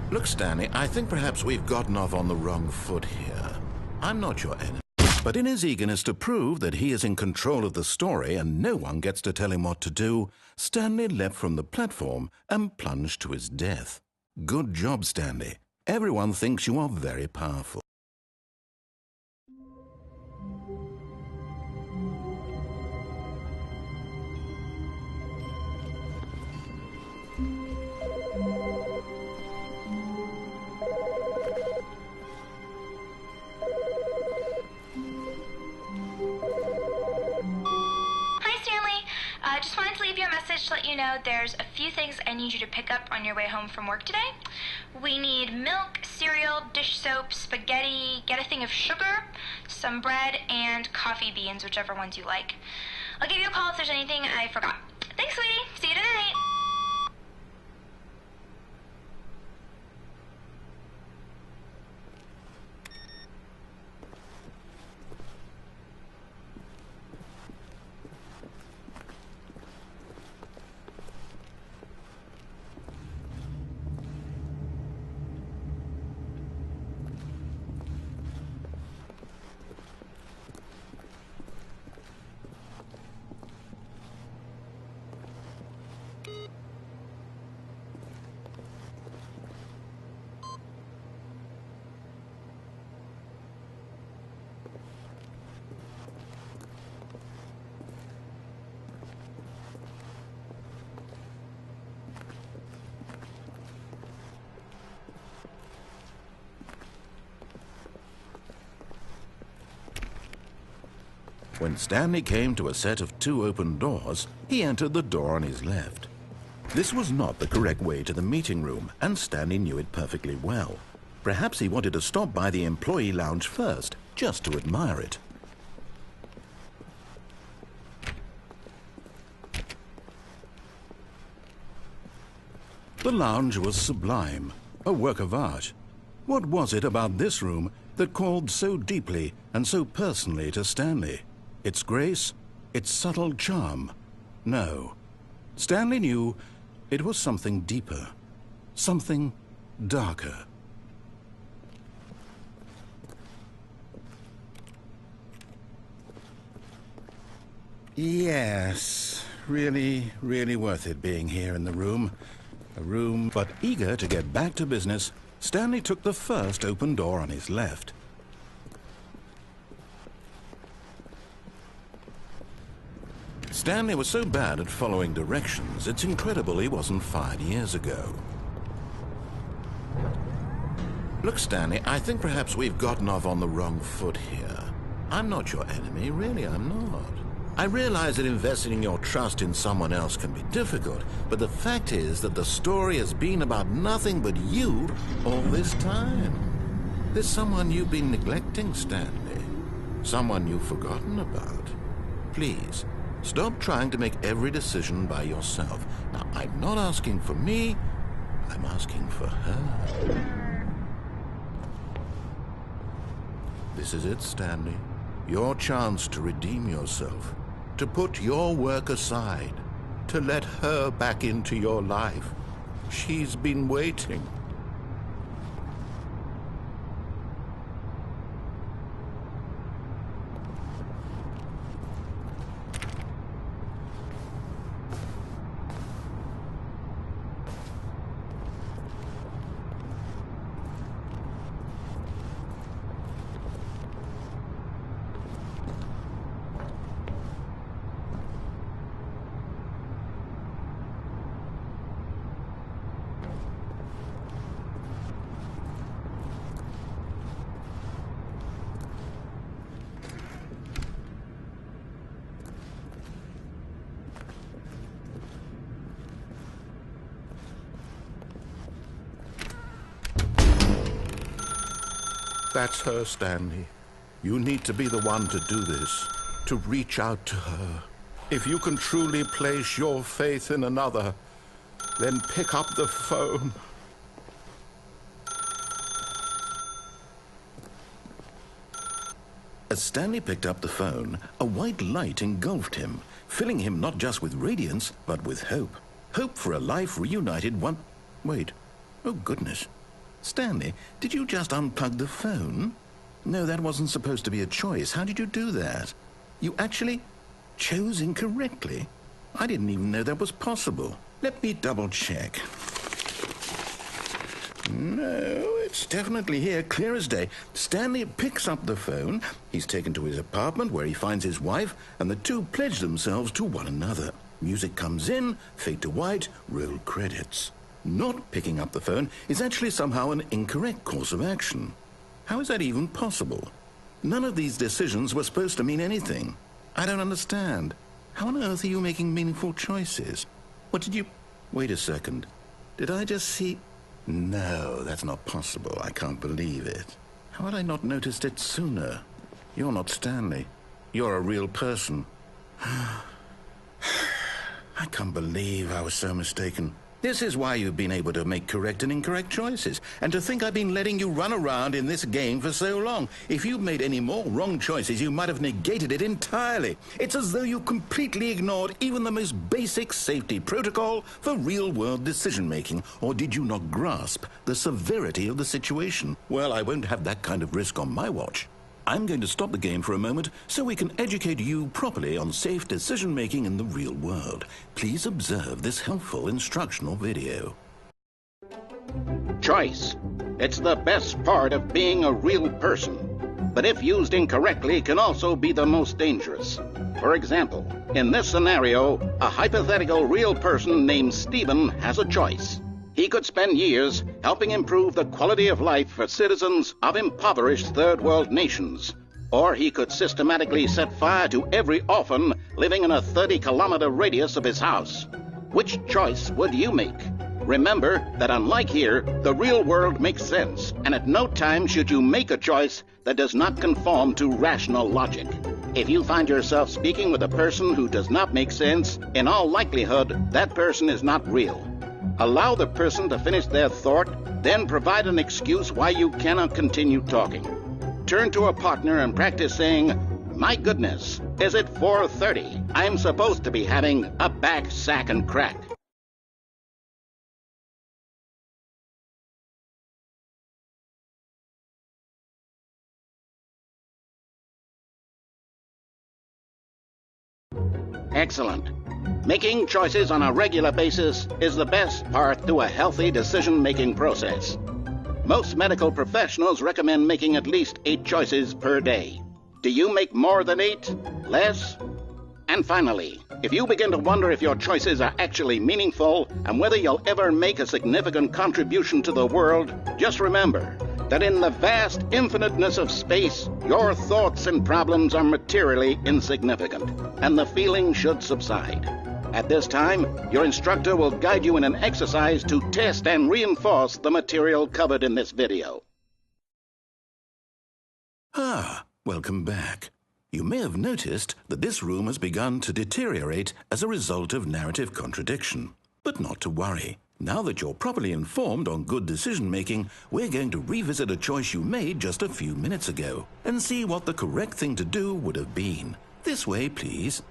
Look, Stanley, I think perhaps we've gotten off on the wrong foot here. I'm not your enemy. But in his eagerness to prove that he is in control of the story and no one gets to tell him what to do, Stanley leapt from the platform and plunged to his death. Good job, Stanley. Everyone thinks you are very powerful. Just wanted to leave you a message to let you know there's a few things I need you to pick up on your way home from work today. We need milk, cereal, dish soap, spaghetti, get a thing of sugar, some bread, and coffee beans, whichever ones you like. I'll give you a call if there's anything I forgot. Thanks, sweetie. See you tonight. When Stanley came to a set of 2 open doors, he entered the door on his left. This was not the correct way to the meeting room, and Stanley knew it perfectly well. Perhaps he wanted to stop by the employee lounge first, just to admire it. The lounge was sublime, a work of art. What was it about this room that called so deeply and so personally to Stanley? Its grace, its subtle charm? No. Stanley knew it was something deeper, something darker. Yes, really worth it being here in the room. A room, but eager to get back to business, Stanley took the first open door on his left. Stanley was so bad at following directions, it's incredible he wasn't fired years ago. Look, Stanley, I think perhaps we've gotten off on the wrong foot here. I'm not your enemy, really, I'm not. I realize that investing your trust in someone else can be difficult, but the fact is that the story has been about nothing but you all this time. There's someone you've been neglecting, Stanley. Someone you've forgotten about. Please, stop trying to make every decision by yourself. Now, I'm not asking for me, I'm asking for her. This is it, Stanley. Your chance to redeem yourself. To put your work aside, to let her back into your life. She's been waiting. That's her, Stanley. You need to be the one to do this, to reach out to her. If you can truly place your faith in another, then pick up the phone. As Stanley picked up the phone, a white light engulfed him, filling him not just with radiance, but with hope. Hope for a life reunited one... Wait. Oh, goodness. Stanley, did you just unplug the phone? No, that wasn't supposed to be a choice. How did you do that? You actually chose incorrectly? I didn't even know that was possible. Let me double check. No, it's definitely here, clear as day. Stanley picks up the phone. He's taken to his apartment where he finds his wife, and the two pledge themselves to one another. Music comes in, fade to white, roll credits. Not picking up the phone is actually somehow an incorrect course of action. How is that even possible? None of these decisions were supposed to mean anything. I don't understand. How on earth are you making meaningful choices? What did you... Wait a second. Did I just see... No, that's not possible. I can't believe it. How had I not noticed it sooner? You're not Stanley. You're a real person. I can't believe I was so mistaken. This is why you've been able to make correct and incorrect choices. And to think I've been letting you run around in this game for so long. If you'd made any more wrong choices, you might have negated it entirely. It's as though you completely ignored even the most basic safety protocol for real-world decision-making. Or did you not grasp the severity of the situation? Well, I won't have that kind of risk on my watch. I'm going to stop the game for a moment so we can educate you properly on safe decision-making in the real world. Please observe this helpful instructional video. Choice. It's the best part of being a real person, but if used incorrectly can also be the most dangerous. For example, in this scenario, a hypothetical real person named Stephen has a choice. He could spend years helping improve the quality of life for citizens of impoverished third world nations. Or he could systematically set fire to every orphan living in a 30-kilometer radius of his house. Which choice would you make? Remember that unlike here, the real world makes sense, and at no time should you make a choice that does not conform to rational logic. If you find yourself speaking with a person who does not make sense, in all likelihood, that person is not real. Allow the person to finish their thought, then provide an excuse why you cannot continue talking. Turn to a partner and practice saying, "My goodness, is it 4:30? I'm supposed to be having a back, sack, and crack." Excellent. Making choices on a regular basis is the best part to a healthy decision-making process. Most medical professionals recommend making at least 8 choices per day. Do you make more than 8? Less? And finally, if you begin to wonder if your choices are actually meaningful and whether you'll ever make a significant contribution to the world, just remember that in the vast infiniteness of space, your thoughts and problems are materially insignificant, and the feeling should subside. At this time, your instructor will guide you in an exercise to test and reinforce the material covered in this video. Welcome back. You may have noticed that this room has begun to deteriorate as a result of narrative contradiction. But not to worry. Now that you're properly informed on good decision-making, we're going to revisit a choice you made just a few minutes ago and see what the correct thing to do would have been. This way, please.